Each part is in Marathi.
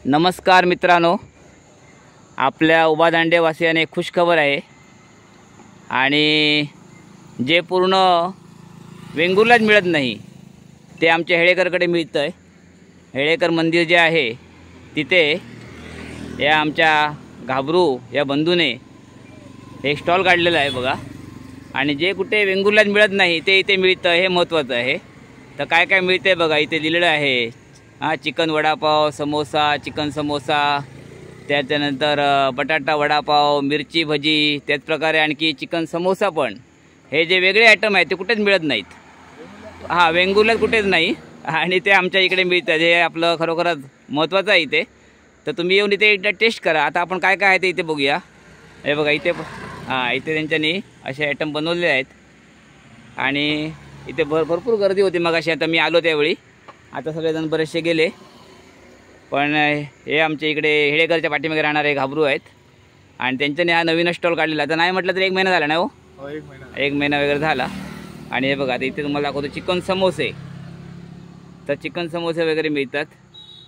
नमस्कार मित्रांनो, आपल्या उभादांडेवासियांना एक खुशखबर आहे। आणि जे पूर्ण वेंगुर्लाच मिळत नाही ते आमच्या हेळेकरकडे मिळतं आहे। हेळेकर मंदिर जे आहे तिथे या आमच्या घाबरू या बंधूने एक स्टॉल काढलेला आहे बघा। आणि जे कुठे वेंगुर्लाच मिळत नाही ते इथे मिळतं, हे महत्त्वाचं आहे। तर काय काय मिळते बघा, इथे लिहिलेलं आहे। चिकन वडापाव, समोसा, चिकन समोसा, त्याच्यानंतर बटाटा वडापाव, मिरची भजी, त्याच प्रकारे आणखी चिकन समोसा पण। हे जे वेगळे आयटम आहेत ते कुठेच मिळत नाहीत। वेंगुर्लात कुठेच नाही आणि ते आमच्या इकडे मिळतात। हे आपलं खरोखरच महत्त्वाचं आहे इथे। तर तुम्ही येऊन इथे एकदा टेस्ट करा। आता आपण काय काय आहे ते इथे बघूया। हे बघा इथे इथे त्यांच्यानी असे आयटम बनवलेले आहेत आणि इथे भरपूर गर्दी होती मगाशी। आता मी आलो त्यावेळी, आता सगळेजण बरेचसे गेले। पण हे आमच्या इकडे हेळेकरच्या पाठीमागे राहणारे घाबरू आहेत आणि त्यांच्याने हा नवीन स्टॉल काढलेला। तर नाही म्हटलं तर 1 महिना झाला ना हो, 1 महिना वगैरे झाला। आणि हे बघा आता इथे तुम्हाला दाखवतो चिकन समोसे। तर चिकन समोसे वगैरे मिळतात।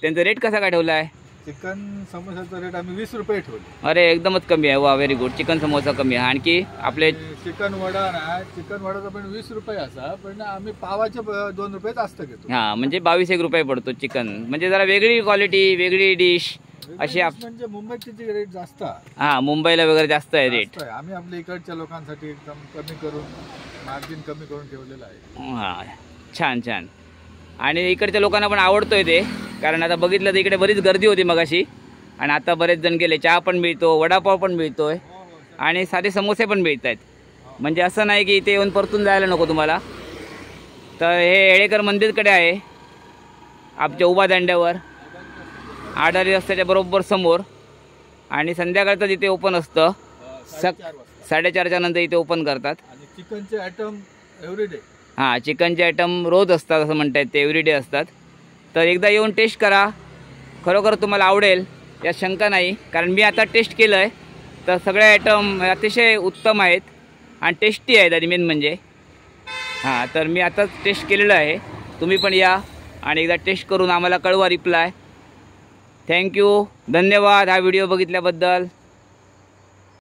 त्यांचा रेट कसा काय ठेवला आहे? चिकन समोसाचा रेट आम्ही 20 रुपये ठेवले। अरे एकदमच कमी आहे। वा, व्हेरी गुड। चिकन समोसा कमी आहे। आणखी आपले चिकन वडा ना, चिकन वडाचा पण 20 रुपये असा, पण आम्ही पावाचे 2 रुपये जास्त घेतो। म्हणजे 22-1 रुपये पडतो चिकन। म्हणजे जरा वेगळी क्वालिटी, वेगळी डिश अशी म्हणजे मुंबईची रेट जास्त। मुंबईला वगैरे जास्त आहे रेट। आम्ही आपल्या इकडच्या लोकांसाठी एकदम कमी करून, मार्जिन कमी करून ठेवलेलं आहे। छान छान। आणि इकडच्या लोकांना पण आवडतोय ते, कारण आता बघितलं तर इकडे बरीच गर्दी होती मगाशी आणि आता बरेच जण गेले। चहा पण मिळतो, वडापाव पण मिळतोय आणि साधे समोसे पण मिळत आहेत। म्हणजे असं नाही की इथे येऊन परतून जायला नको तुम्हाला। तर हे हेळेकर मंदिरकडे आहे, आमच्या उभादांड्यावर आडारी रस्त्याच्या बरोबर समोर। आणि संध्याकाळचं इथे ओपन असतं, 4:30च्या नंतर इथे ओपन करतात। आणि चिकनचे आयटम एव्हरीडे। चिकनचे आयटम रोज असतात असं म्हणतात ते, एव्हरीडे असतात। तर एकदा येऊन टेस्ट करा, खरोखर तुम्हाला आवडेल यात शंका नाही। कारण मी आता टेस्ट केलं आहे तर सगळे आयटम अतिशय उत्तम आहेत आणि टेस्टी आहेत। आणि मेन म्हणजे तर मी आता टेस्ट केलेलं आहे। तुम्ही पण या आणि एकदा टेस्ट करून आम्हाला कळवा रिप्लाय। थँक्यू, धन्यवाद हा व्हिडिओ बघितल्याबद्दल।